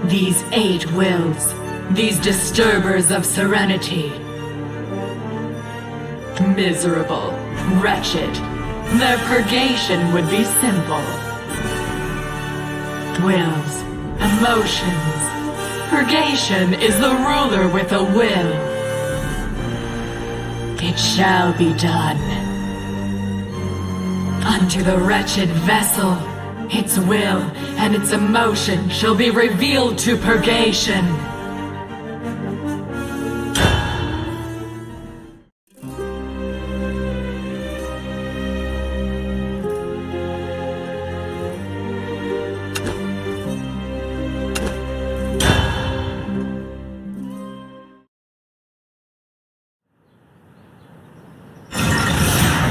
These 8 wills, these disturbers of serenity. Miserable, wretched. Their purgation would be simple. Wills, emotions. Purgation is the ruler with a will. It shall be done. Unto the wretched vessel, its will and its emotion shall be revealed to purgation.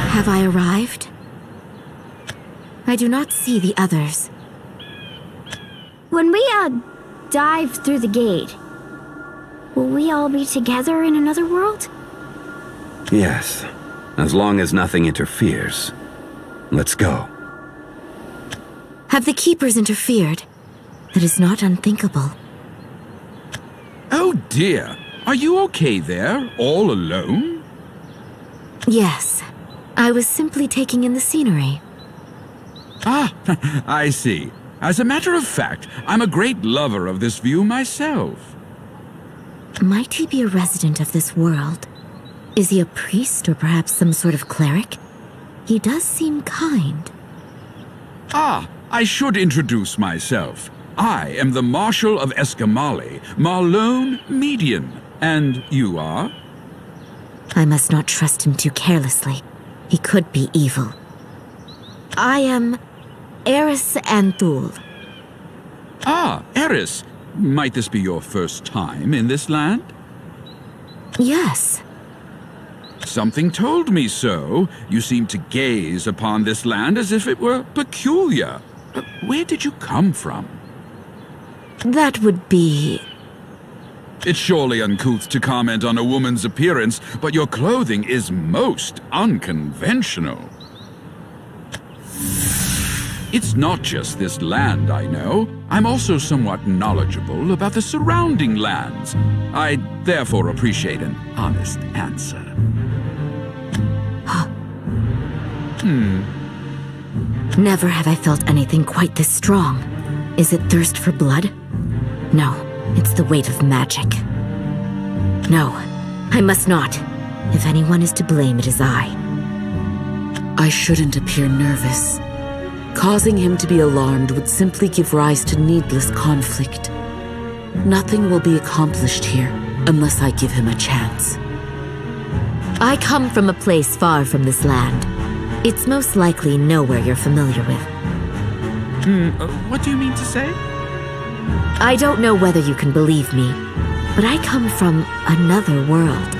Have I arrived? I do not see the others. When we, dive through the gate, will we all be together in another world? Yes, as long as nothing interferes. Let's go. Have the Keepers interfered? That is not unthinkable. Oh dear, are you okay there, all alone? Yes, I was simply taking in the scenery. Ah, I see. As a matter of fact, I'm a great lover of this view myself. Might he be a resident of this world? Is he a priest or perhaps some sort of cleric? He does seem kind. Ah, I should introduce myself. I am the Marshal of Escamali, Marlone Median. And you are? I must not trust him too carelessly. He could be evil. I am Eris and Thul. Ah, Eris. Might this be your first time in this land? Yes. Something told me so. You seem to gaze upon this land as if it were peculiar. Where did you come from? That would be... It's surely uncouth to comment on a woman's appearance, but your clothing is most unconventional. It's not just this land, I know. I'm also somewhat knowledgeable about the surrounding lands. I'd therefore appreciate an honest answer. Never have I felt anything quite this strong. Is it thirst for blood? No, it's the weight of magic. No, I must not. If anyone is to blame, it is I. I shouldn't appear nervous. Causing him to be alarmed would simply give rise to needless conflict. Nothing will be accomplished here unless I give him a chance. I come from a place far from this land. It's most likely nowhere you're familiar with. What do you mean to say? I don't know whether you can believe me, but I come from another world.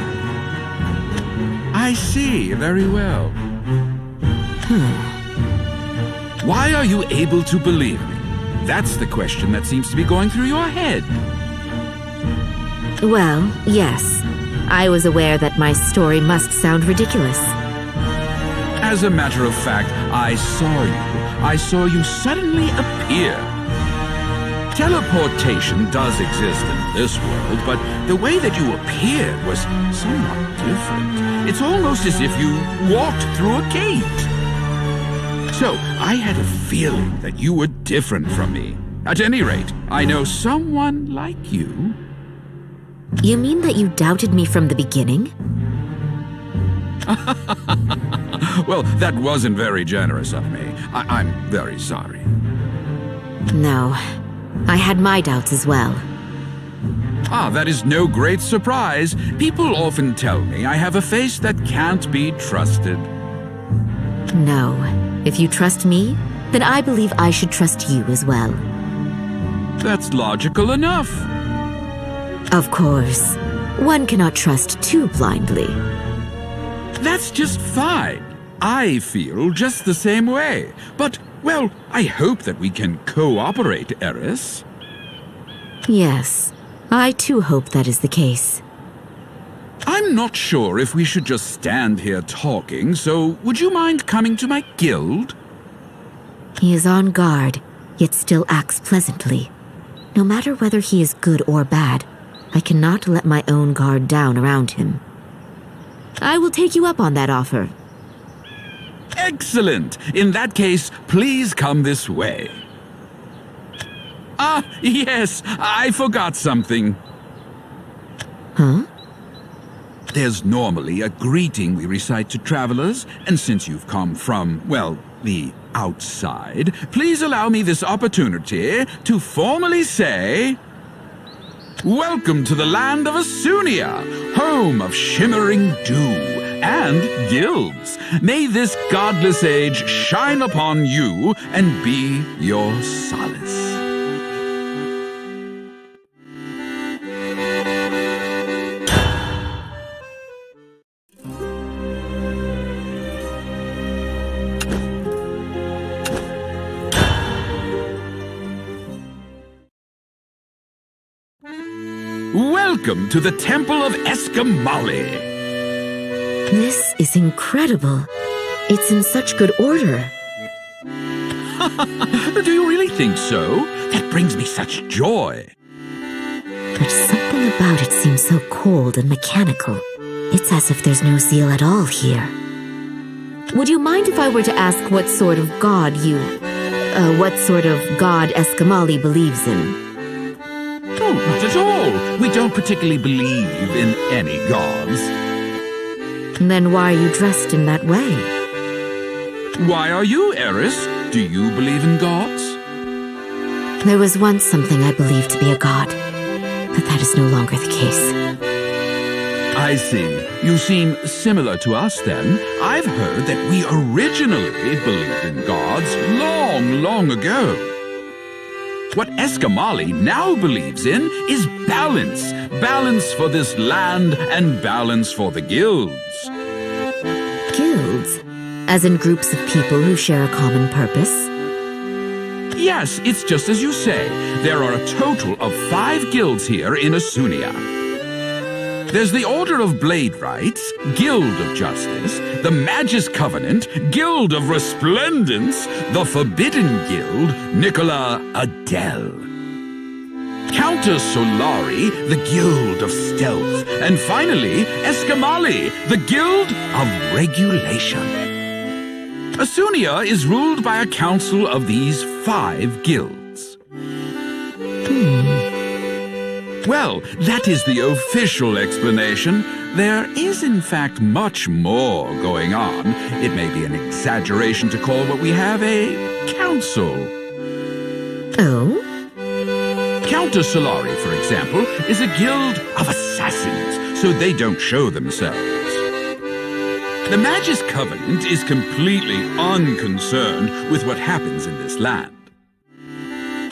I see, very well. Why are you able to believe me? That's the question that seems to be going through your head. Well, yes. I was aware that my story must sound ridiculous. As a matter of fact, I saw you. I saw you suddenly appear. Teleportation does exist in this world, but the way that you appeared was somewhat different. It's almost as if you walked through a gate. So, I had a feeling that you were different from me. At any rate, I know someone like you. You mean that you doubted me from the beginning? Well, that wasn't very generous of me. I'm very sorry. No. I had my doubts as well. Ah, that is no great surprise. People often tell me I have a face that can't be trusted. No. If you trust me, then I believe I should trust you as well. That's logical enough. Of course. One cannot trust too blindly. That's just fine. I feel just the same way. But, well, I hope that we can cooperate, Eris. Yes. I too hope that is the case. I'm not sure if we should just stand here talking, so would you mind coming to my guild? He is on guard, yet still acts pleasantly. No matter whether he is good or bad, I cannot let my own guard down around him. I will take you up on that offer. Excellent! In that case, please come this way. Ah, yes, I forgot something. Huh? There's normally a greeting we recite to travelers, and since you've come from, well, the outside, please allow me this opportunity to formally say... Welcome to the land of Asunia, home of shimmering dew and guilds. May this godless age shine upon you and be your solace. Welcome to the Temple of Escamali. This is incredible. It's in such good order. Do you really think so? That brings me such joy. But something about it seems so cold and mechanical. It's as if there's no zeal at all here. Would you mind if I were to ask what sort of god Escamali believes in? Oh, not at all. We don't particularly believe in any gods. Then why are you dressed in that way? Why are you, Eris? Do you believe in gods? There was once something I believed to be a god, but that is no longer the case. I see. You seem similar to us, then. I've heard that we originally believed in gods long, long ago. What Escamali now believes in is balance. Balance for this land and balance for the guilds. Guilds? As in groups of people who share a common purpose? Yes, it's just as you say. There are a total of 5 guilds here in Asunia. There's the Order of Blade Rights, Guild of Justice, the Magus Covenant, Guild of Resplendence, the Forbidden Guild, Nicola Adele. Countess Solari, the Guild of Stealth, and finally, Escamali, the Guild of Regulation. Asunia is ruled by a council of these 5 guilds. Well, that is the official explanation. There is, in fact, much more going on. It may be an exaggeration to call what we have a council. Oh? Countess Solari, for example, is a guild of assassins, so they don't show themselves. The Magus Covenant is completely unconcerned with what happens in this land.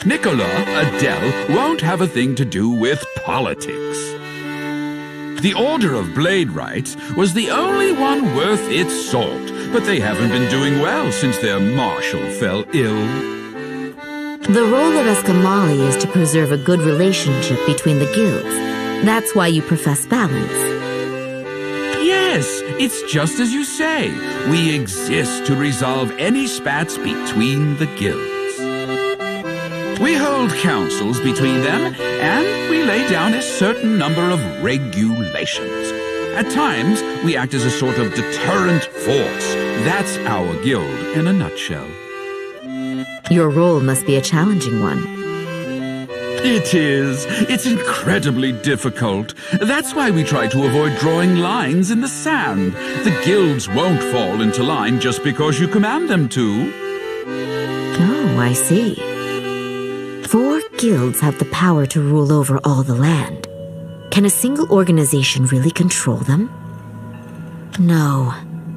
Nicola Adele won't have a thing to do with politics. The Order of Blade Rights was the only one worth its salt, but they haven't been doing well since their marshal fell ill. The role of Escamali is to preserve a good relationship between the guilds. That's why you profess balance. Yes, it's just as you say. We exist to resolve any spats between the guilds. We hold councils between them, and we lay down a certain number of regulations. At times, we act as a sort of deterrent force. That's our guild in a nutshell. Your role must be a challenging one. It is. It's incredibly difficult. That's why we try to avoid drawing lines in the sand. The guilds won't fall into line just because you command them to. Oh, I see. 4 guilds have the power to rule over all the land. Can a single organization really control them? No.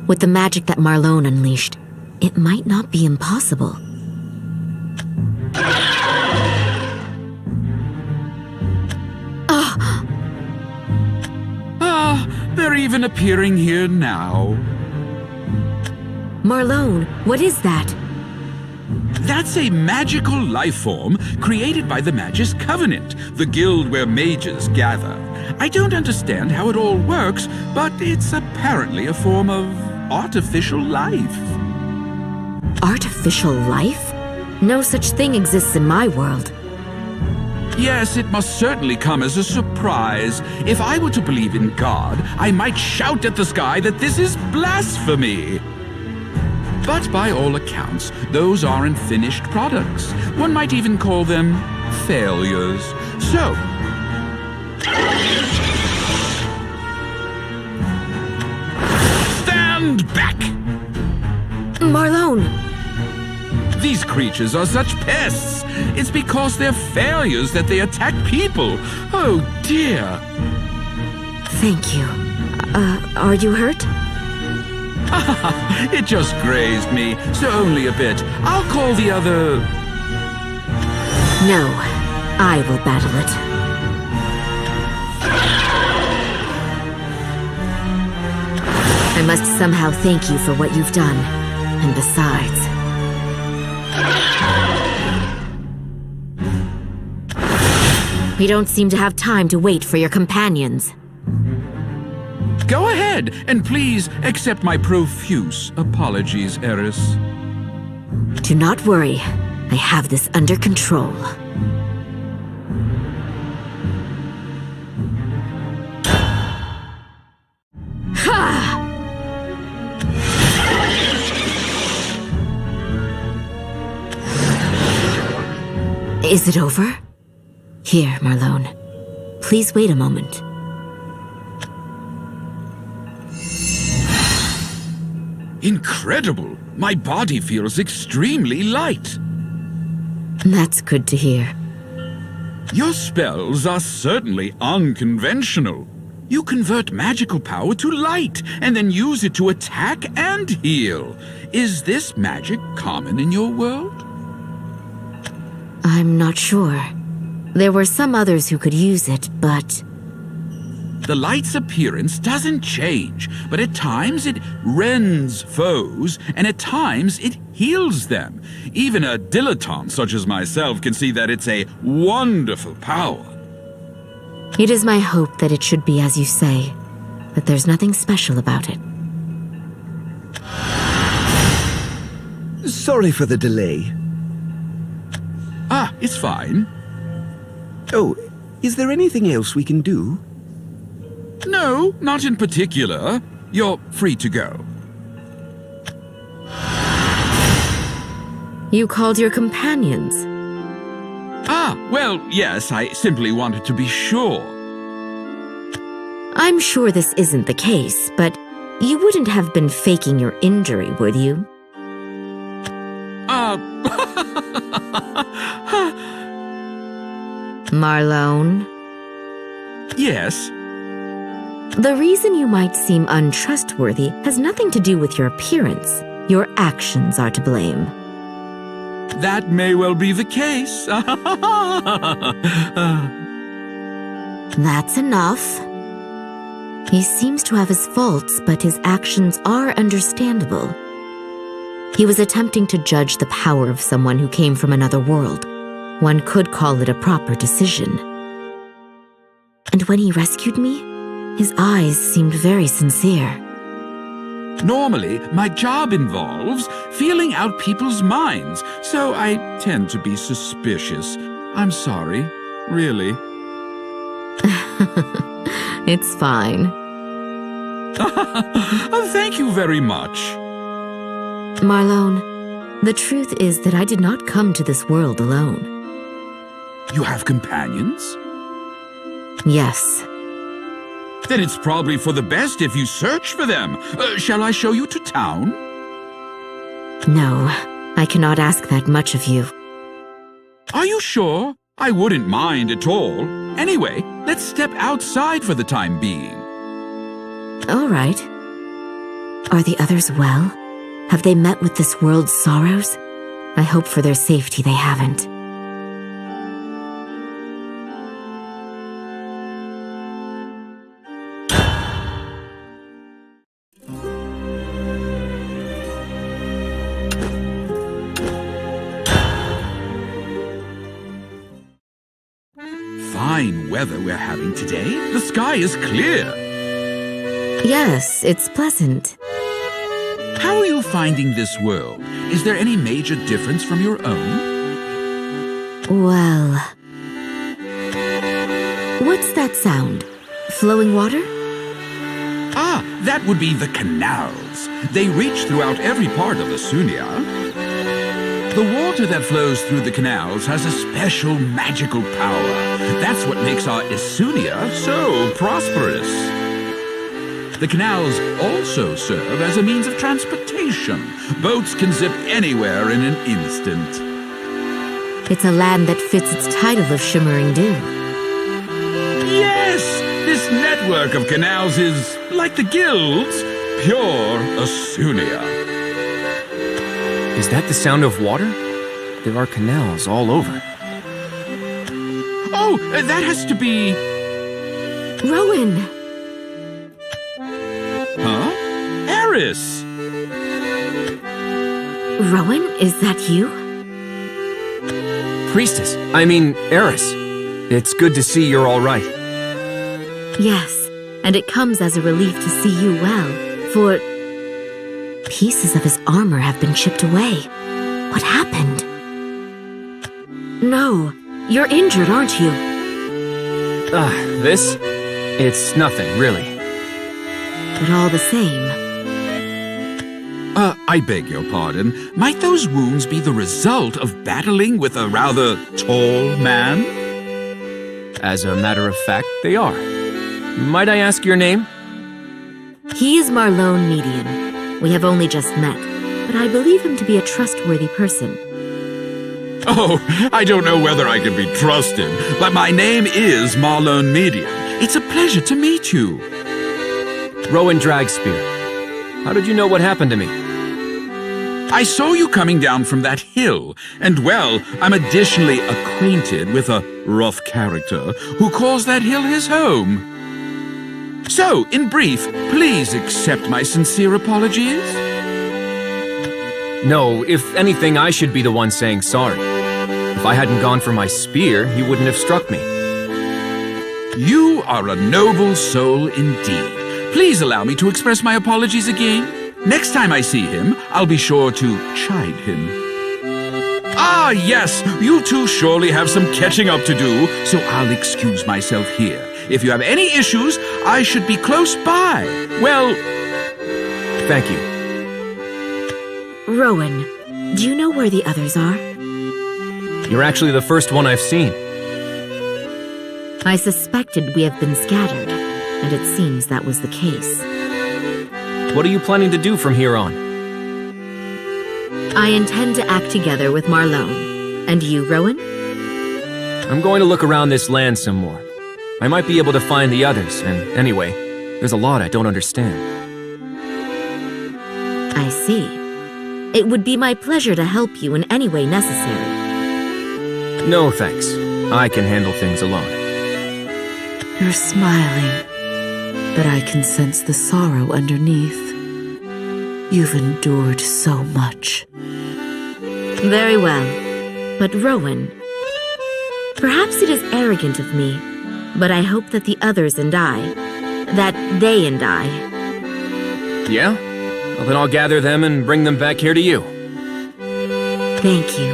With the magic that Marlone unleashed, it might not be impossible. They're even appearing here now. Marlone, what is that? That's a magical life form created by the Magus Covenant, the guild where mages gather. I don't understand how it all works, but it's apparently a form of artificial life. Artificial life? No such thing exists in my world. Yes, it must certainly come as a surprise. If I were to believe in God, I might shout at the sky that this is blasphemy. But by all accounts, those aren't finished products. One might even call them failures. So, stand back! Marlone! These creatures are such pests. It's because they're failures that they attack people. Oh dear. Thank you. Are you hurt? It just grazed me, so only a bit. I'll call the other... No, I will battle it. I must somehow thank you for what you've done. And besides... we don't seem to have time to wait for your companions. Go ahead, and please accept my profuse apologies, Eris. Do not worry. I have this under control. Ha! Is it over? Here, Marlone. Please wait a moment. Incredible! My body feels extremely light. That's good to hear. Your spells are certainly unconventional. You convert magical power to light, and then use it to attack and heal. Is this magic common in your world? I'm not sure. There were some others who could use it, but... The light's appearance doesn't change, but at times it rends foes, and at times it heals them. Even a dilettante such as myself can see that it's a wonderful power. It is my hope that it should be as you say, that there's nothing special about it. Sorry for the delay. Ah, it's fine. Oh, is there anything else we can do? No, not in particular. You're free to go. You called your companions. Ah, well, yes, I simply wanted to be sure. I'm sure this isn't the case, but you wouldn't have been faking your injury, would you? Marlone? Yes. The reason you might seem untrustworthy has nothing to do with your appearance. Your actions are to blame. That may well be the case. That's enough. He seems to have his faults, but his actions are understandable. He was attempting to judge the power of someone who came from another world. One could call it a proper decision. And when he rescued me, his eyes seemed very sincere. Normally, my job involves feeling out people's minds, so I tend to be suspicious. I'm sorry, really. It's fine. Oh, thank you very much. Marlone, the truth is that I did not come to this world alone. You have companions? Yes. Then it's probably for the best if you search for them. Shall I show you to town? No, I cannot ask that much of you. Are you sure? I wouldn't mind at all. Anyway, let's step outside for the time being. All right. Are the others well? Have they met with this world's sorrows? I hope for their safety they haven't. Fine weather we're having today. The sky is clear. Yes, it's pleasant. How are you finding this world? Is there any major difference from your own? Well, What's that sound? Flowing water? Ah, that would be the canals. They reach throughout every part of Asunia. The water that flows through the canals has a special magical power. That's what makes our Asunia so prosperous. The canals also serve as a means of transportation. Boats can zip anywhere in an instant. It's a land that fits its title of Shimmering Dew. Yes! This network of canals is, like the guilds, pure Asunia. Is that the sound of water? There are canals all over. Oh, that has to be... Rowen! Huh? Eris! Rowen, is that you? Priestess, Eris. It's good to see you're all right. Yes, and it comes as a relief to see you well, for pieces of his armor have been chipped away. What happened? No, you're injured, aren't you? This? It's nothing, really. But all the same. I beg your pardon. Might those wounds be the result of battling with a rather tall man? As a matter of fact, they are. Might I ask your name? He is Marlone Median. We have only just met, but I believe him to be a trustworthy person. Oh, I don't know whether I can be trusted, but my name is Marlone Median. It's a pleasure to meet you. Rowen Dragspear. How did you know what happened to me? I saw you coming down from that hill, and well, I'm additionally acquainted with a rough character who calls that hill his home. So, in brief, please accept my sincere apologies. No, if anything, I should be the one saying sorry. If I hadn't gone for my spear, he wouldn't have struck me. You are a noble soul indeed. Please allow me to express my apologies again. Next time I see him, I'll be sure to chide him. Ah, yes, you two surely have some catching up to do, so I'll excuse myself here. If you have any issues, I should be close by. Well... Thank you. Rowen, do you know where the others are? You're actually the first one I've seen. I suspected we have been scattered, and it seems that was the case. What are you planning to do from here on? I intend to act together with Marlone. And you, Rowen? I'm going to look around this land some more. I might be able to find the others, and anyway, there's a lot I don't understand. I see. It would be my pleasure to help you in any way necessary. No, thanks. I can handle things alone. You're smiling, but I can sense the sorrow underneath. You've endured so much. Very well. But Rowen, perhaps it is arrogant of me, but I hope that the others and they and I... Yeah? Well, then I'll gather them and bring them back here to you. Thank you.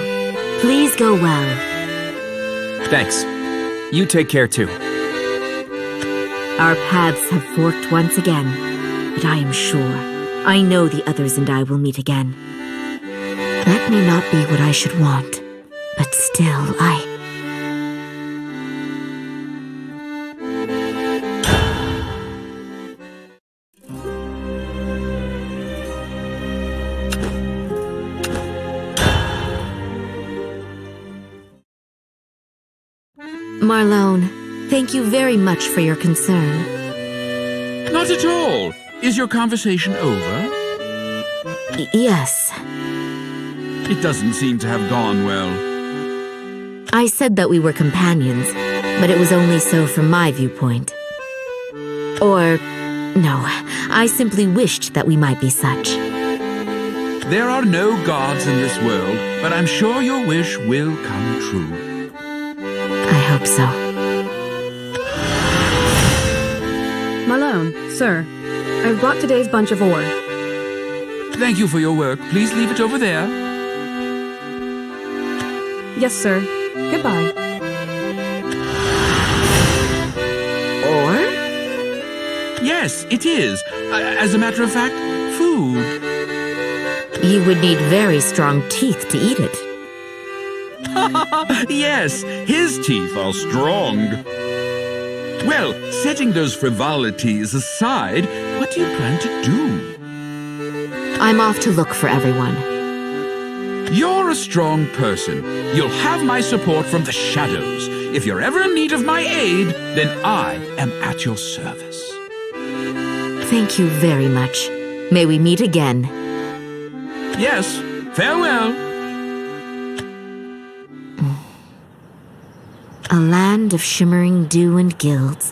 Please go well. Thanks. You take care too. Our paths have forked once again, but I am sure, I know the others and I will meet again. That may not be what I should want, but still, Marlone, thank you very much for your concern. Not at all. Is your conversation over? Yes. It doesn't seem to have gone well. I said that we were companions, but it was only so from my viewpoint. Or, no, I simply wished that we might be such. There are no gods in this world, but I'm sure your wish will come true. I hope so. Marlone, sir, I've brought today's bunch of ore. Thank you for your work. Please leave it over there. Yes, sir. Goodbye. Yes, it is. As a matter of fact, food. You would need very strong teeth to eat it. Yes, his teeth are strong. Well, setting those frivolities aside, what do you plan to do? I'm off to look for everyone. You're a strong person. You'll have my support from the shadows. If you're ever in need of my aid, then I am at your service. Thank you very much. May we meet again. Yes, farewell. A land of shimmering dew and gilds.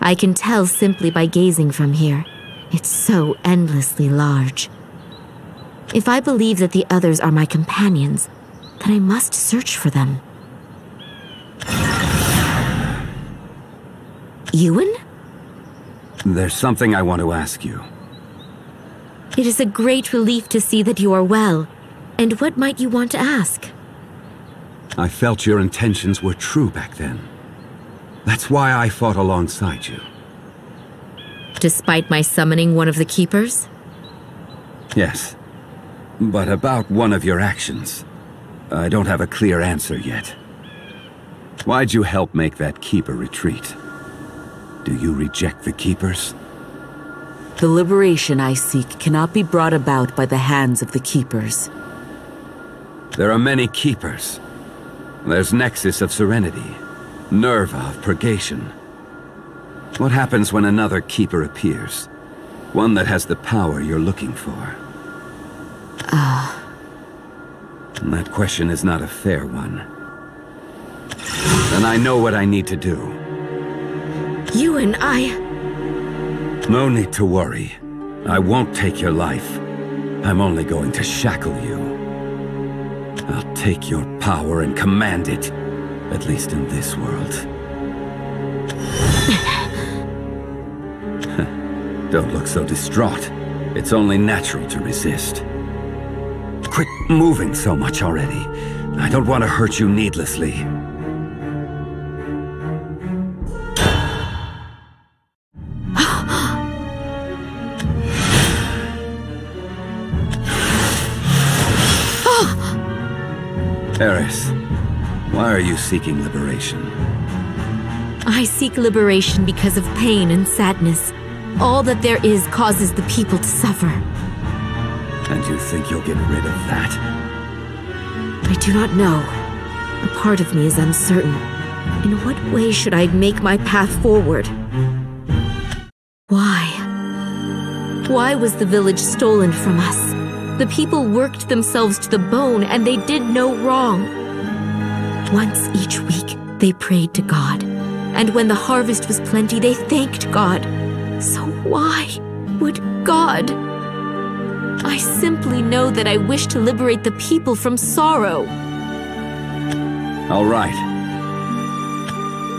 I can tell simply by gazing from here. It's so endlessly large. If I believe that the others are my companions, then I must search for them. Yuwan? There's something I want to ask you. It is a great relief to see that you are well. And what might you want to ask? I felt your intentions were true back then. That's why I fought alongside you. Despite my summoning one of the keepers? Yes. But about one of your actions, I don't have a clear answer yet. Why'd you help make that keeper retreat? Do you reject the keepers? The liberation I seek cannot be brought about by the hands of the keepers. There are many keepers. There's Nexus of Serenity, Nerva of Purgation. What happens when another keeper appears? One that has the power you're looking for? That question is not a fair one. Then I know what I need to do. You and I... No need to worry. I won't take your life. I'm only going to shackle you. I'll take your power and command it, at least in this world. Don't look so distraught. It's only natural to resist. Quit moving so much already. I don't want to hurt you needlessly. Eris, why are you seeking liberation? I seek liberation because of pain and sadness. All that there is causes the people to suffer. And you think you'll get rid of that? I do not know. A part of me is uncertain. In what way should I make my path forward? Why? Why was the village stolen from us? The people worked themselves to the bone, and they did no wrong. Once each week, they prayed to God. And when the harvest was plenty, they thanked God. So why would God? I simply know that I wish to liberate the people from sorrow. All right.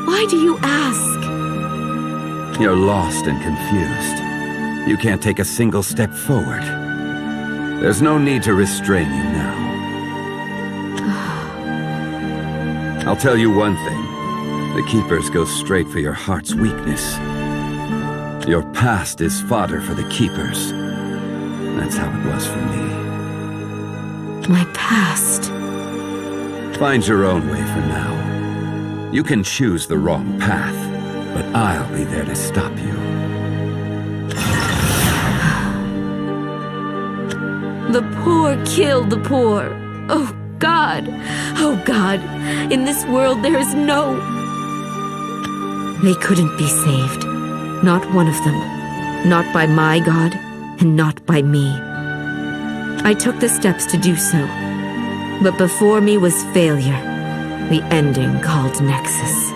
Why do you ask? You're lost and confused. You can't take a single step forward. There's no need to restrain you now. I'll tell you one thing. The Keepers go straight for your heart's weakness. Your past is fodder for the Keepers. That's how it was for me. My past? Find your own way for now. You can choose the wrong path, but I'll be there to stop you. The poor kill the poor. Oh God! Oh God! In this world there is no... They couldn't be saved. Not one of them. Not by my God, and not by me. I took the steps to do so. But before me was failure. The ending called Nexus.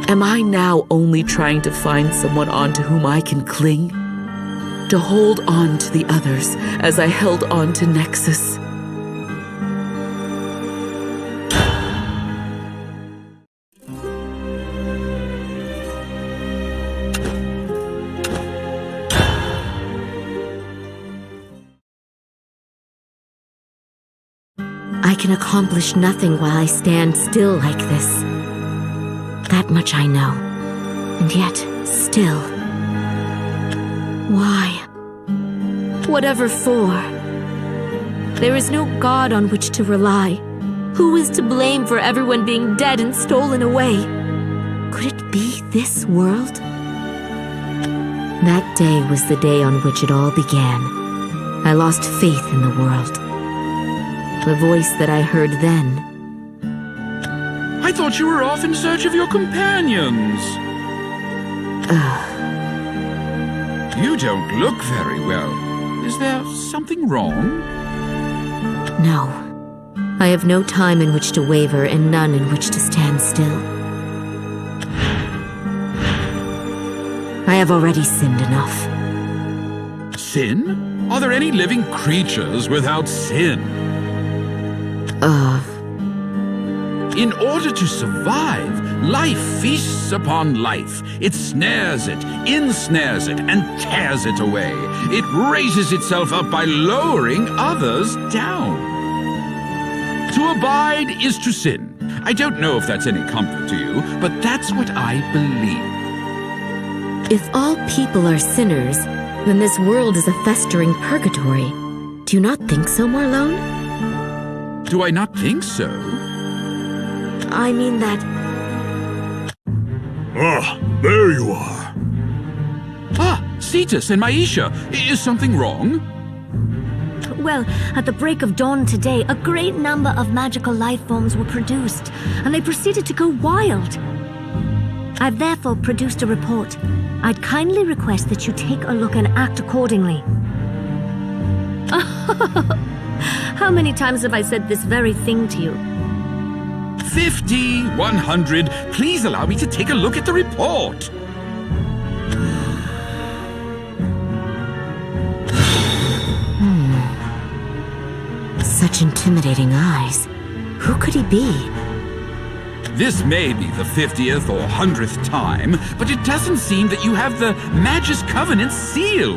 Am I now only trying to find someone onto whom I can cling? To hold on to the others as I held on to Nexus? I can accomplish nothing while I stand still like this. That much I know. And yet, still, Why? Whatever for? There is no god on which to rely. Who is to blame for everyone being dead and stolen away? Could it be this world? That day was the day on which it all began. I lost faith in the world. The voice that I heard then. I thought you were off in search of your companions. You don't look very well. Is there something wrong? No. I have no time in which to waver and none in which to stand still. I have already sinned enough. Sin? Are there any living creatures without sin? In order to survive, life feasts upon life. It snares it, ensnares it, and tears it away. It raises itself up by lowering others down. To abide is to sin. I don't know if that's any comfort to you, but that's what I believe. If all people are sinners, then this world is a festering purgatory. Do you not think so, Marlone? Do I not think so? I mean that... Ah, there you are. Ah, Setus and Maisha. Is something wrong? Well, at the break of dawn today, a great number of magical life forms were produced, and they proceeded to go wild. I've therefore produced a report. I'd kindly request that you take a look and act accordingly. How many times have I said this very thing to you? 50, 100. Please allow me to take a look at the report. Such intimidating eyes. Who could he be? This may be the 50th or 100th time, but it doesn't seem that you have the Magus Covenant seal.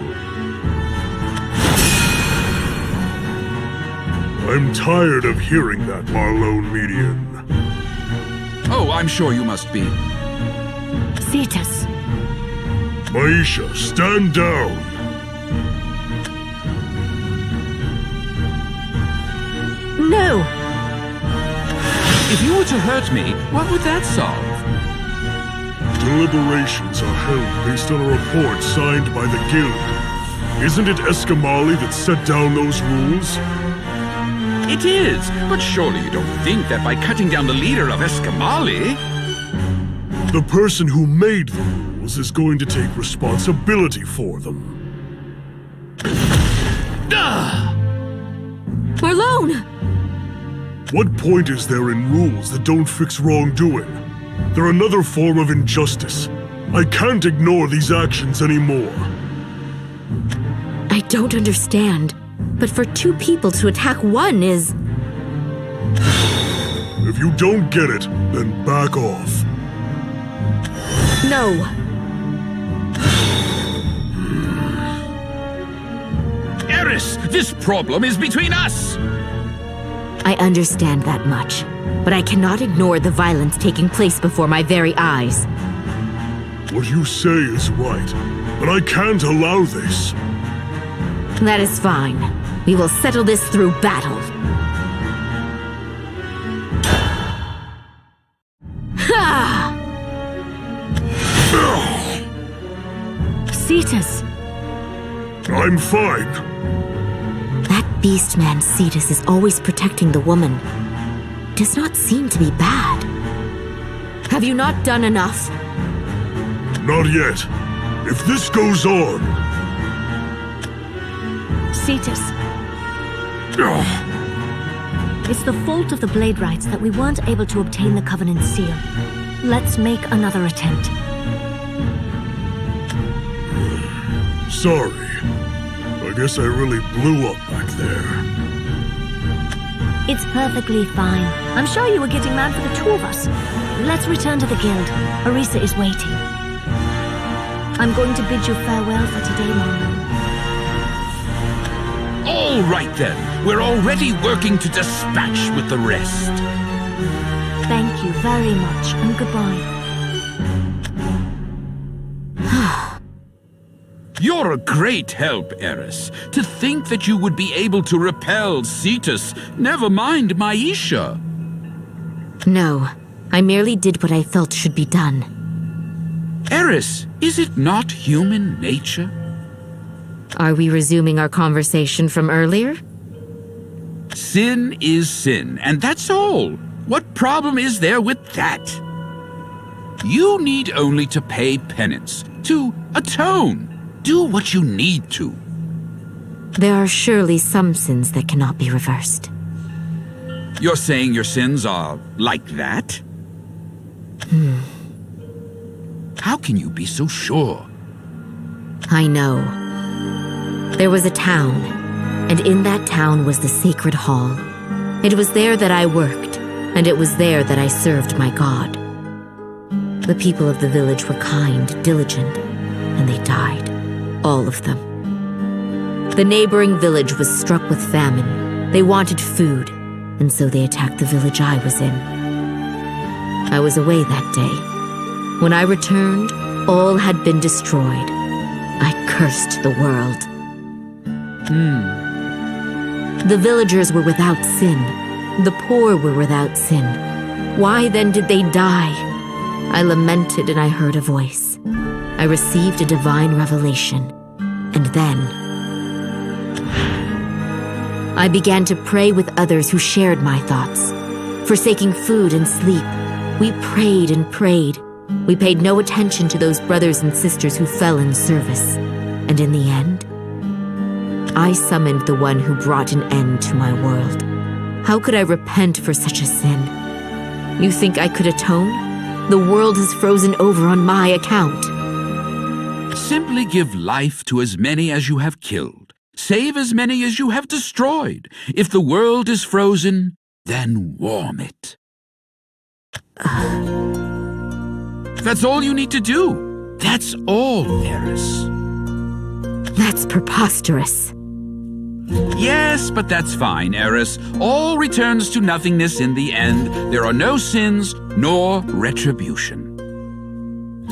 I'm tired of hearing that, Marlone Median. Oh, I'm sure you must be. Setus. Maisha, stand down. No! If you were to hurt me, what would that solve? Deliberations are held based on a report signed by the Guild. Isn't it Escamali that set down those rules? It is, but surely you don't think that by cutting down the leader of Escamali... The person who made the rules is going to take responsibility for them. Marlone! What point is there in rules that don't fix wrongdoing? They're another form of injustice. I can't ignore these actions anymore. I don't understand. But for two people to attack one is... If you don't get it, then back off. No. Eris, this problem is between us! I understand that much, but I cannot ignore the violence taking place before my very eyes. What you say is right, but I can't allow this. That is fine. We will settle this through battle. Ha! Setus. I'm fine. That beast-man Setus is always protecting the woman. Does not seem to be bad. Have you not done enough? Not yet. If this goes on... Setus. It's the fault of the Blade Rights that we weren't able to obtain the Covenant seal. Let's make another attempt. Sorry. I guess I really blew up back there. It's perfectly fine. I'm sure you were getting mad for the two of us. Let's return to the guild. Erika is waiting. I'm going to bid you farewell for today, Marlone. All right then. We're already working to dispatch with the rest. Thank you very much, and goodbye. You're a great help, Eris. To think that you would be able to repel Setus, never mind Maisha. No, I merely did what I felt should be done. Eris, is it not human nature? Are we resuming our conversation from earlier? Sin is sin, and that's all. What problem is there with that? You need only to pay penance, to atone. Do what you need to. There are surely some sins that cannot be reversed. You're saying your sins are like that? How can you be so sure? I know. There was a town, and in that town was the sacred hall. It was there that I worked, and it was there that I served my god. The people of the village were kind, diligent, and they died. All of them. The neighboring village was struck with famine. They wanted food, and so they attacked the village I was in. I was away that day. When I returned, all had been destroyed. I cursed the world. The villagers were without sin. The poor were without sin. Why then did they die? I lamented and I heard a voice. I received a divine revelation. And then I began to pray with others who shared my thoughts. Forsaking food and sleep, we prayed and prayed. We paid no attention to those brothers and sisters who fell in service. And in the end, I summoned the one who brought an end to my world. How could I repent for such a sin? You think I could atone? The world has frozen over on my account. Simply give life to as many as you have killed. Save as many as you have destroyed. If the world is frozen, then warm it. That's all you need to do. That's all, Eris. That's preposterous. Yes, but that's fine, Eris. All returns to nothingness in the end. There are no sins, nor retribution.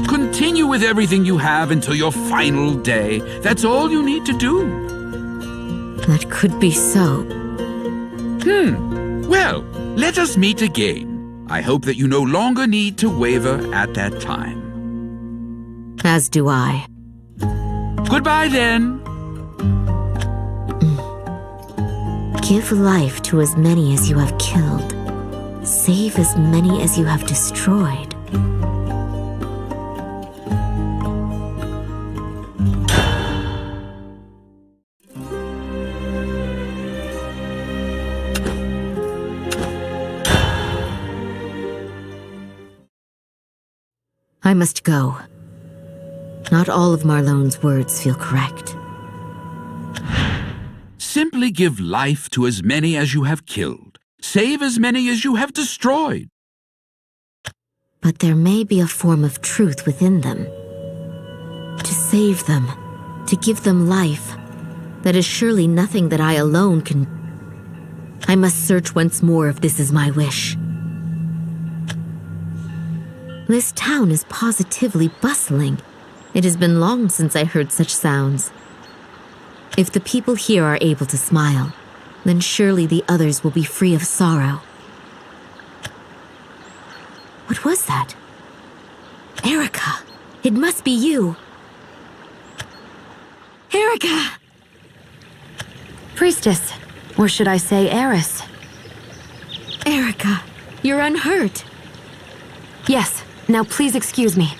Continue with everything you have until your final day. That's all you need to do. That could be so. Well, let us meet again. I hope that you no longer need to waver at that time. As do I. Goodbye, then. Give life to as many as you have killed. Save as many as you have destroyed. I must go. Not all of Marlone's words feel correct. Simply give life to as many as you have killed. Save as many as you have destroyed. But there may be a form of truth within them. To save them, to give them life, that is surely nothing that I alone can... I must search once more if this is my wish. This town is positively bustling. It has been long since I heard such sounds. If the people here are able to smile, then surely the others will be free of sorrow. What was that? Erika! It must be you! Erika! Priestess, or should I say Eris? Erika, you're unhurt. Yes, now please excuse me.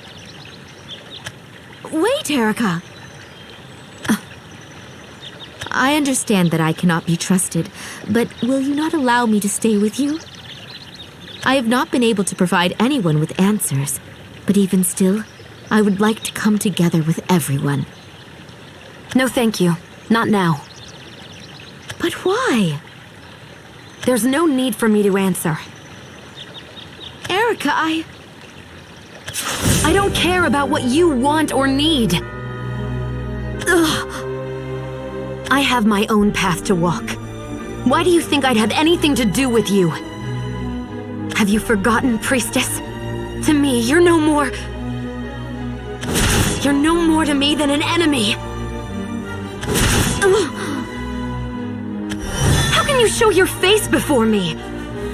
Wait, Erika! I understand that I cannot be trusted, but will you not allow me to stay with you? I have not been able to provide anyone with answers, but even still, I would like to come together with everyone. No, thank you. Not now. But why? There's no need for me to answer. Erika, I don't care about what you want or need. Ugh. I have my own path to walk. Why do you think I'd have anything to do with you? Have you forgotten, priestess? To me, you're no more to me than an enemy. How can you show your face before me?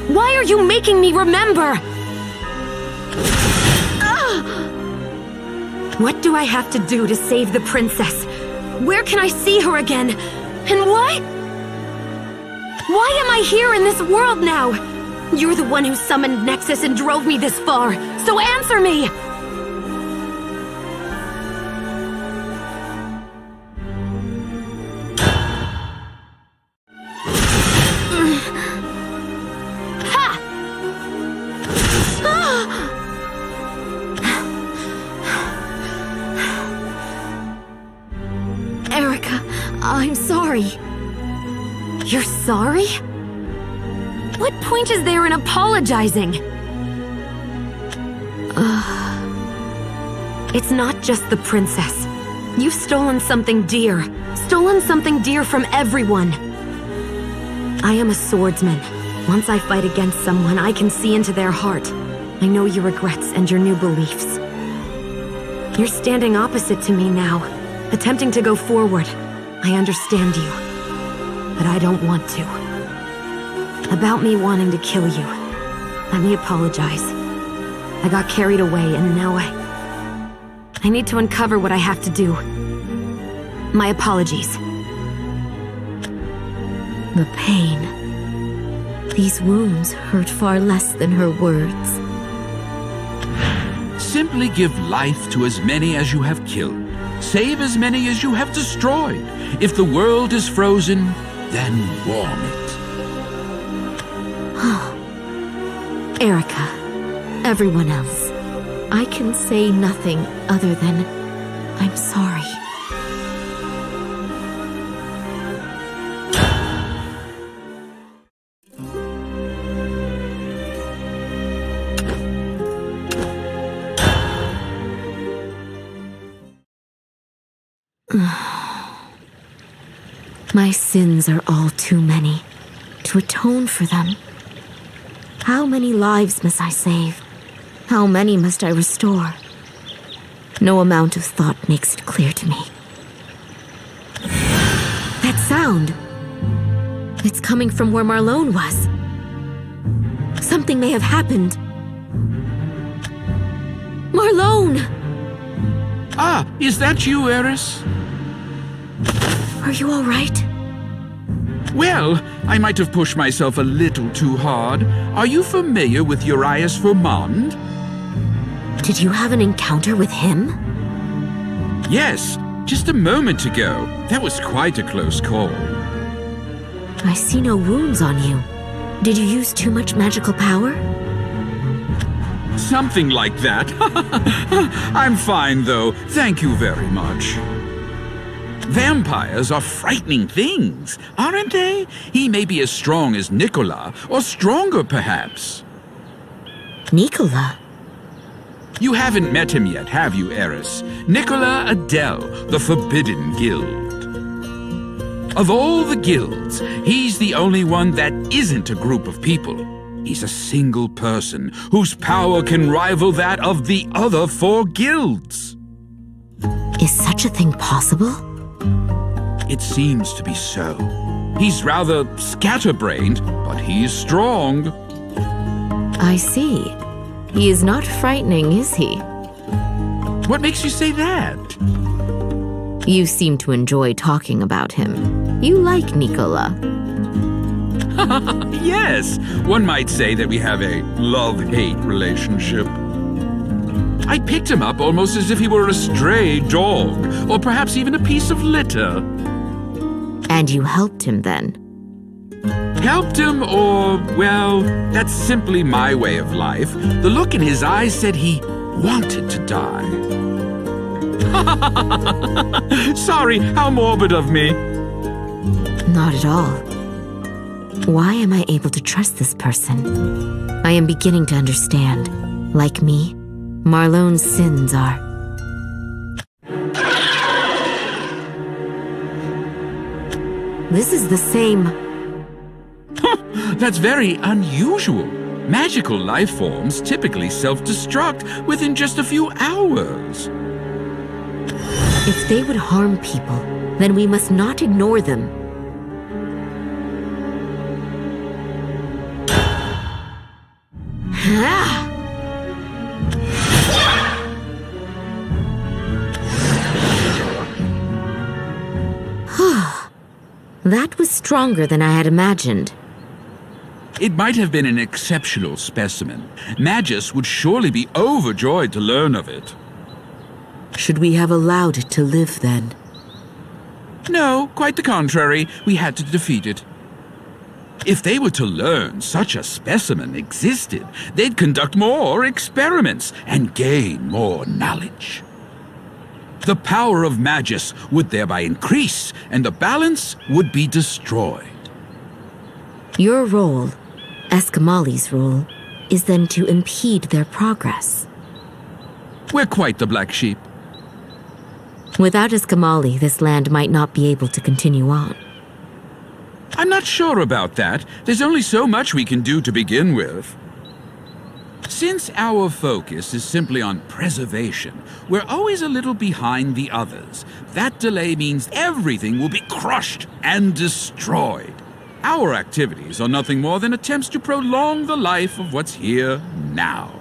Why are you making me remember? What do I have to do to save the princess? Where can I see her again? And why? Why am I here in this world now? You're the one who summoned Nexus and drove me this far, so answer me! Erika, I'm sorry. You're sorry? What point is there in apologizing? It's not just the princess. You've stolen something dear. Stolen something dear from everyone. I am a swordsman. Once I fight against someone, I can see into their heart. I know your regrets and your new beliefs. You're standing opposite to me now, attempting to go forward. I understand you, but I don't want to. About me wanting to kill you, let me apologize. I got carried away and now I need to uncover what I have to do. My apologies. The pain. These wounds hurt far less than her words. Simply give life to as many as you have killed. Save as many as you have destroyed. If the world is frozen, then warm it. Erika, everyone else, I can say nothing other than I'm sorry. My sins are all too many. To atone for them, how many lives must I save? How many must I restore? No amount of thought makes it clear to me. That sound! It's coming from where Marlone was. Something may have happened. Marlone! Ah, is that you, Eris? Are you all right? Well, I might have pushed myself a little too hard. Are you familiar with Urias Vermond? Did you have an encounter with him? Yes, just a moment ago. That was quite a close call. I see no wounds on you. Did you use too much magical power? Something like that. I'm fine, though. Thank you very much. Vampires are frightening things, aren't they? He may be as strong as Nicola, or stronger, perhaps. Nicola? You haven't met him yet, have you, Eris? Nicola Adele, the Forbidden Guild. Of all the guilds, he's the only one that isn't a group of people. He's a single person whose power can rival that of the other 4 guilds. Is such a thing possible? It seems to be so. He's rather scatterbrained, but he's strong. I see. He is not frightening, is he? What makes you say that? You seem to enjoy talking about him. You like Nicola. Yes, one might say that we have a love-hate relationship. I picked him up almost as if he were a stray dog, or perhaps even a piece of litter. And you helped him then? Helped him, or, well, that's simply my way of life. The look in his eyes said he wanted to die. Sorry, how morbid of me. Not at all. Why am I able to trust this person? I am beginning to understand. Like me, Marlone's sins are... This is the same... That's very unusual. Magical life forms typically self-destruct within just a few hours. If they would harm people, then we must not ignore them. That was stronger than I had imagined. It might have been an exceptional specimen. Magus would surely be overjoyed to learn of it. Should we have allowed it to live then? No, quite the contrary. We had to defeat it. If they were to learn such a specimen existed, they'd conduct more experiments and gain more knowledge. The power of Magus would thereby increase, and the balance would be destroyed. Your role, Eskamali's role, is then to impede their progress. We're quite the black sheep. Without Eskamali, this land might not be able to continue on. I'm not sure about that. There's only so much we can do to begin with. Since our focus is simply on preservation, we're always a little behind the others. That delay means everything will be crushed and destroyed. Our activities are nothing more than attempts to prolong the life of what's here now.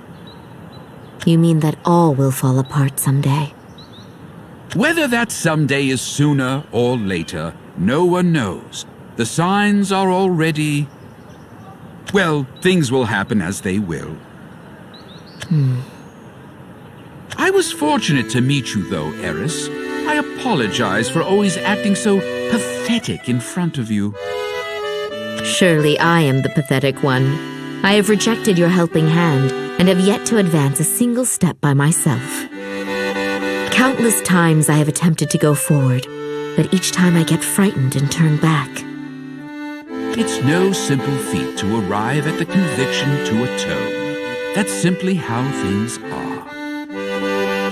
You mean that all will fall apart someday? Whether that someday is sooner or later, no one knows. The signs are already... well, things will happen as they will. I was fortunate to meet you, though, Eris. I apologize for always acting so pathetic in front of you. Surely I am the pathetic one. I have rejected your helping hand and have yet to advance a single step by myself. Countless times I have attempted to go forward, but each time I get frightened and turn back. It's no simple feat to arrive at the conviction to atone. That's simply how things are.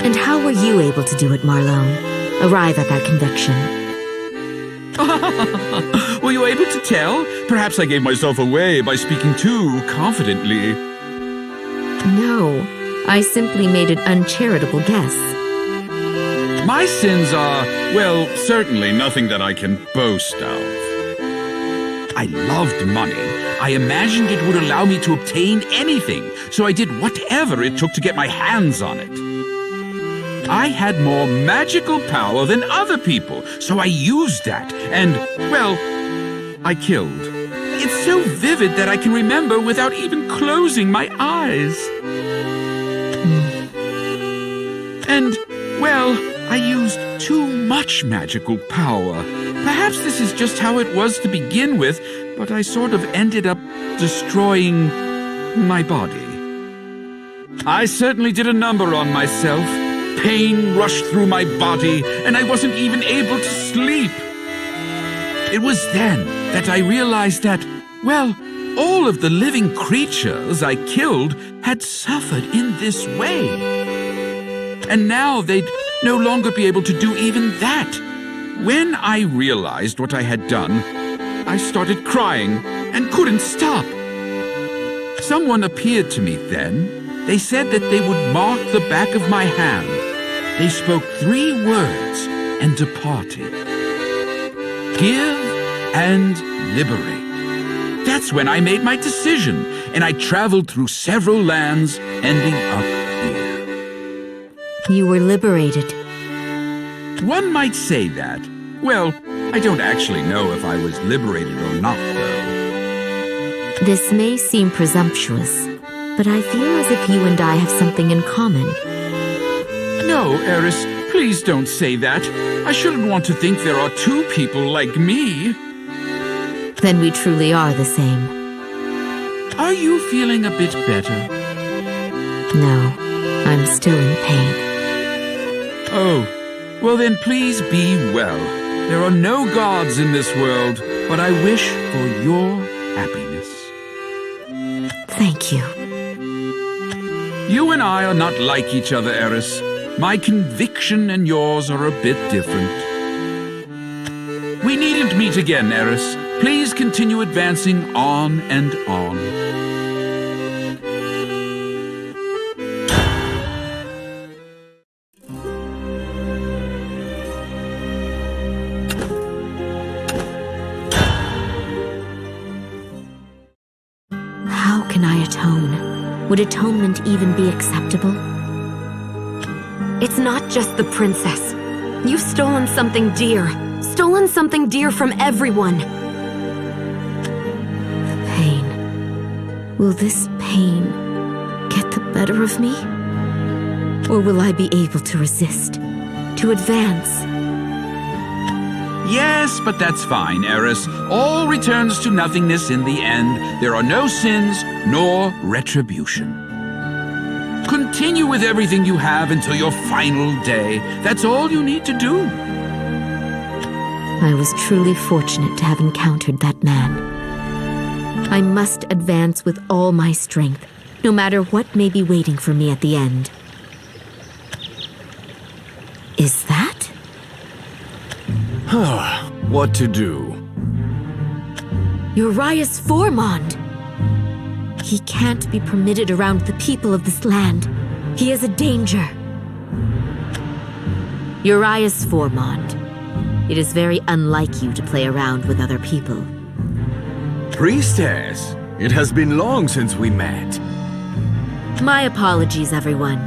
And how were you able to do it, Marlone? Arrive at that conviction? Were you able to tell? Perhaps I gave myself away by speaking too confidently. No, I simply made an uncharitable guess. My sins are, well, certainly nothing that I can boast of. I loved money. I imagined it would allow me to obtain anything, so I did whatever it took to get my hands on it. I had more magical power than other people, so I used that, and, well, I killed. It's so vivid that I can remember without even closing my eyes. And, well, I used too much magical power. Perhaps this is just how it was to begin with, but I sort of ended up destroying my body. I certainly did a number on myself. Pain rushed through my body, and I wasn't even able to sleep. It was then that I realized that, well, all of the living creatures I killed had suffered in this way. And now they'd no longer be able to do even that. When I realized what I had done, I started crying and couldn't stop. Someone appeared to me then. They said that they would mark the back of my hand. They spoke 3 words and departed. Give and liberate. That's when I made my decision, and I traveled through several lands, ending up here. You were liberated. One might say that. Well, I don't actually know if I was liberated or not, though. This may seem presumptuous, but I feel as if you and I have something in common. No, Eris, please don't say that. I shouldn't want to think there are 2 people like me. Then we truly are the same. Are you feeling a bit better? No, I'm still in pain. Oh, well then please be well. There are no gods in this world, but I wish for your happiness. Thank you. You and I are not like each other, Eris. My conviction and yours are a bit different. We needn't meet again, Eris. Please continue advancing on and on. Would atonement even be acceptable? It's not just the princess. You've stolen something dear. Stolen something dear from everyone. The pain. Will this pain get the better of me? Or will I be able to resist? To advance? Yes, but that's fine, Eris. All returns to nothingness in the end. There are no sins, nor retribution. Continue with everything you have until your final day. That's all you need to do. I was truly fortunate to have encountered that man. I must advance with all my strength, no matter what may be waiting for me at the end. Is that? What to do? Urias Formond! He can't be permitted around the people of this land. He is a danger. Urias Formond. It is very unlike you to play around with other people. Priestess, it has been long since we met. My apologies, everyone.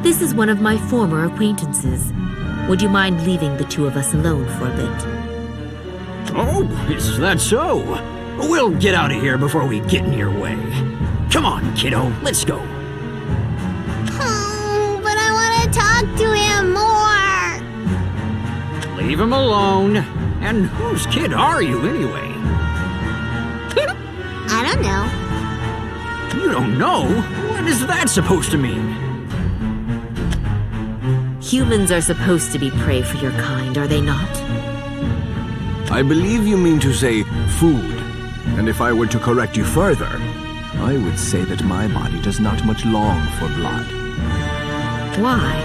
This is one of my former acquaintances. Would you mind leaving the two of us alone for a bit? Oh, is that so? We'll get out of here before we get in your way. Come on, kiddo, let's go. Oh, but I want to talk to him more. Leave him alone. And whose kid are you, anyway? I don't know. You don't know? What is that supposed to mean? Humans are supposed to be prey for your kind, are they not? I believe you mean to say food. And if I were to correct you further, I would say that my body does not much long for blood. Why?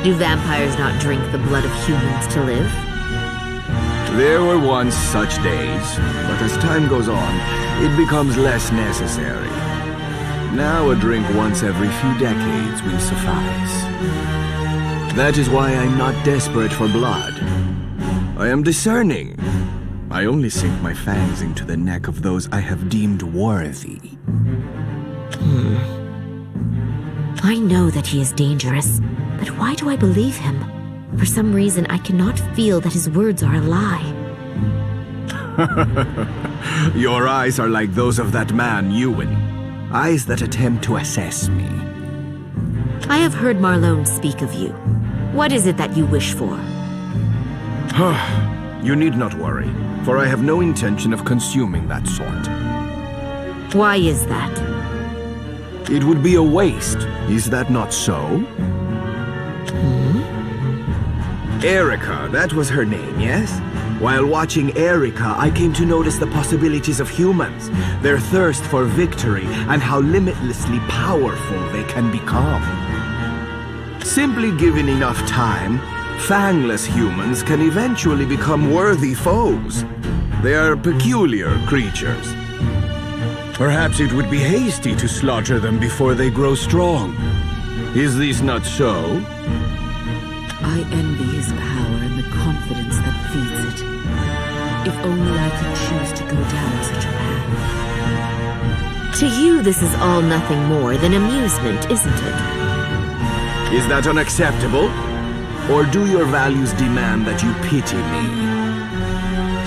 Do vampires not drink the blood of humans to live? There were once such days, but as time goes on, it becomes less necessary. Now a drink once every few decades will suffice. That is why I'm not desperate for blood. I am discerning. I only sink my fangs into the neck of those I have deemed worthy. I know that he is dangerous, but why do I believe him? For some reason, I cannot feel that his words are a lie. Your eyes are like those of that man, Yuwan. Eyes that attempt to assess me. I have heard Marlone speak of you. What is it that you wish for? You need not worry, for I have no intention of consuming that sort. Why is that? It would be a waste, is that not so? Erika, that was her name, yes? While watching Erika, I came to notice the possibilities of humans, their thirst for victory, and how limitlessly powerful they can become. Simply given enough time, fangless humans can eventually become worthy foes. They are peculiar creatures. Perhaps it would be hasty to slaughter them before they grow strong. Is this not so? I envy his power and the confidence that feeds it. If only I could choose to go down such a path. To you, this is all nothing more than amusement, isn't it? Is that unacceptable? Or do your values demand that you pity me?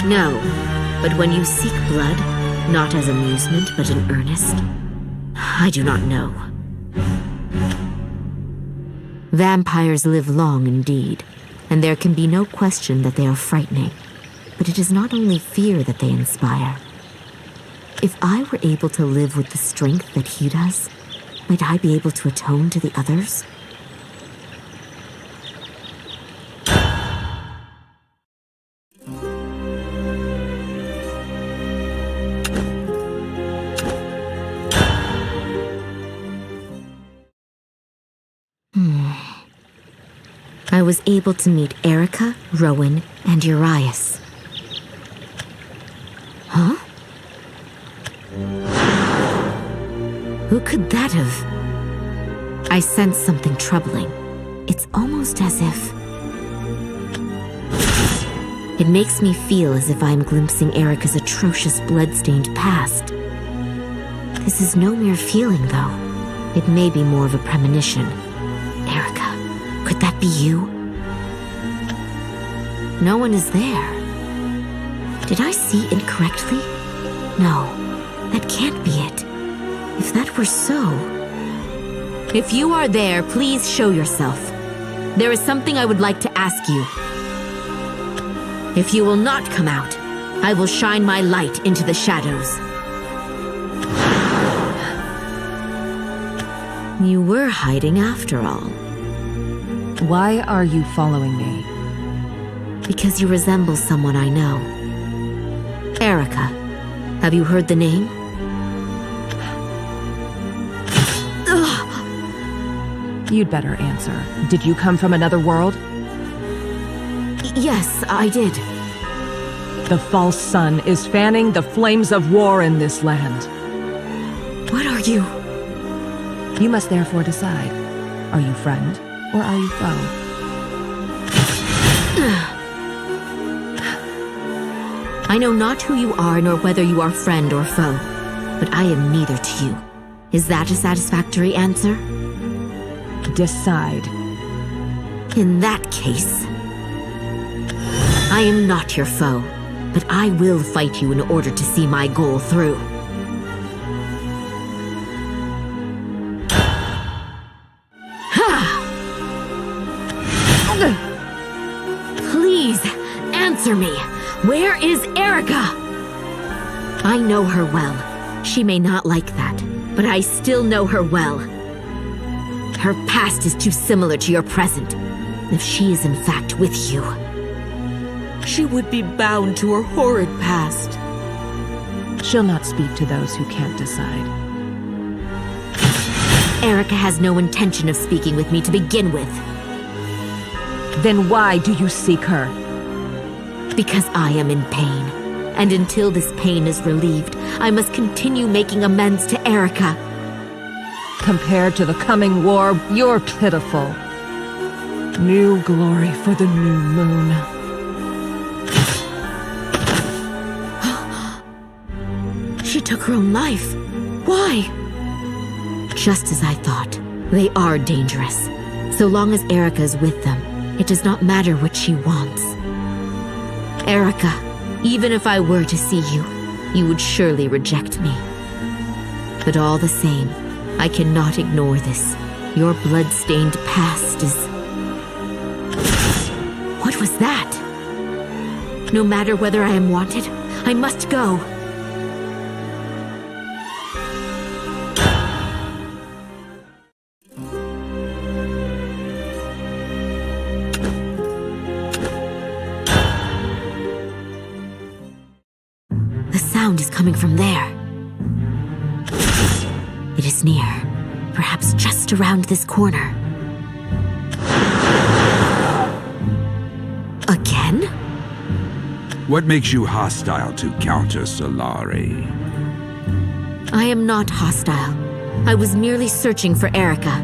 No, but when you seek blood, not as amusement, but in earnest, I do not know. Vampires live long indeed, and there can be no question that they are frightening. But it is not only fear that they inspire. If I were able to live with the strength that he does, might I be able to atone to the others? I was able to meet Erika, Rowen, and Urias. Huh? Who could that have? I sense something troubling. It's almost as if... It makes me feel as if I'm glimpsing Erika's atrocious blood-stained past. This is no mere feeling, though. It may be more of a premonition. Erika, could that be you? No one is there. Did I see incorrectly? No, that can't be it. If that were so... If you are there, please show yourself. There is something I would like to ask you. If you will not come out, I will shine my light into the shadows. You were hiding after all. Why are you following me? Because you resemble someone I know. Erika. Have you heard the name? You'd better answer. Did you come from another world? Yes, I did. The false sun is fanning the flames of war in this land. What are you? You must therefore decide. Are you friend or are you foe? I know not who you are nor whether you are friend or foe, but I am neither to you. Is that a satisfactory answer? Decide. In that case, I am not your foe, but I will fight you in order to see my goal through. Please, answer me. Where is Erika? I know her well. She may not like that, but I still know her well. Her past is too similar to your present. If she is in fact with you, she would be bound to her horrid past. She'll not speak to those who can't decide. Erika has no intention of speaking with me to begin with. Then why do you seek her? Because I am in pain. And until this pain is relieved, I must continue making amends to Erika. Compared to the coming war, you're pitiful. New glory for the new moon. She took her own life. Why? Just as I thought. They are dangerous. So long as Erika is with them, it does not matter what she wants. Erika, even if I were to see you, you would surely reject me. But all the same, I cannot ignore this. Your blood-stained past is... What was that? No matter whether I am wanted, I must go. The sound is coming from there. It is near, perhaps just around this corner. Again? What makes you hostile to Countess Solari? I am not hostile. I was merely searching for Erika.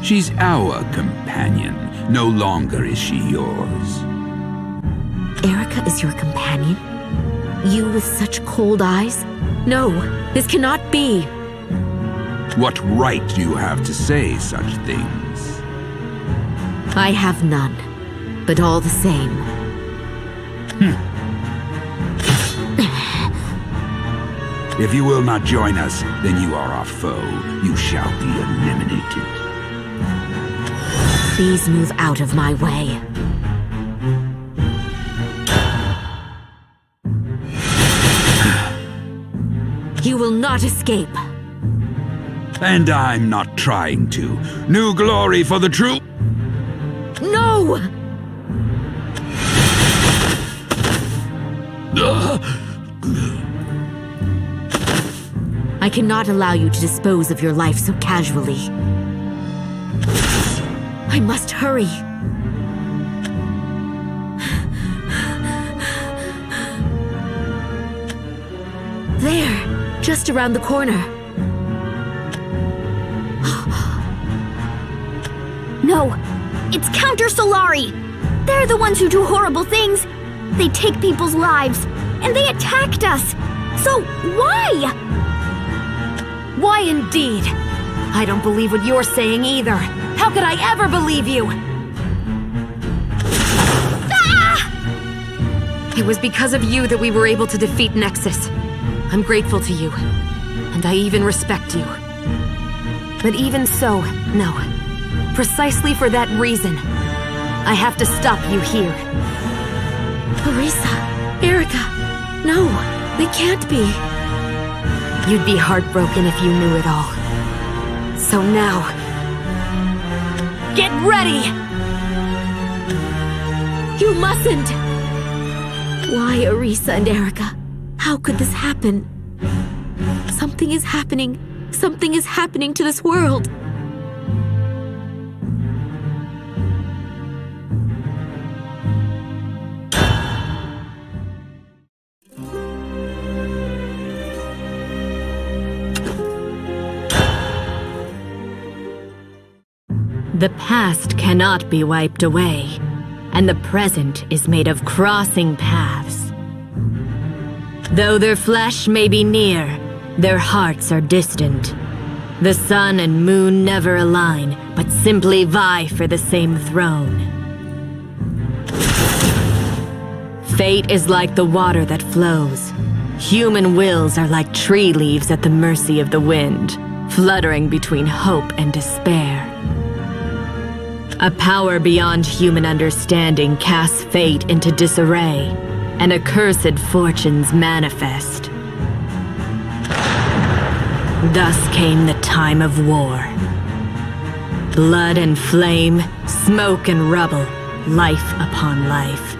She's our companion. No longer is she yours. Erika is your companion? You with such cold eyes? No, this cannot be. What right do you have to say such things? I have none, but all the same. If you will not join us, then you are our foe. You shall be eliminated. Please move out of my way. You will not escape. And I'm not trying to. New glory for the true... No! I cannot allow you to dispose of your life so casually. I must hurry. There, just around the corner. No, it's Counter Solari. They're the ones who do horrible things. They take people's lives, and they attacked us. So why? Why indeed? I don't believe what you're saying either. How could I ever believe you? Ah! It was because of you that we were able to defeat Nexus. I'm grateful to you, and I even respect you. But even so, no. Precisely for that reason, I have to stop you here. Arisa, Erika, no, they can't be. You'd be heartbroken if you knew it all. So now, get ready! You mustn't! Why, Arisa and Erika? How could this happen? Something is happening. Something is happening to this world. The past cannot be wiped away, and the present is made of crossing paths. Though their flesh may be near, their hearts are distant. The sun and moon never align, but simply vie for the same throne. Fate is like the water that flows. Human wills are like tree leaves at the mercy of the wind, fluttering between hope and despair. A power beyond human understanding casts fate into disarray, and accursed fortunes manifest. Thus came the time of war. Blood and flame, smoke and rubble, life upon life.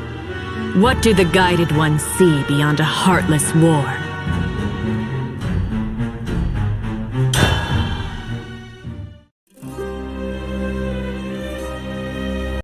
What do the guided ones see beyond a heartless war?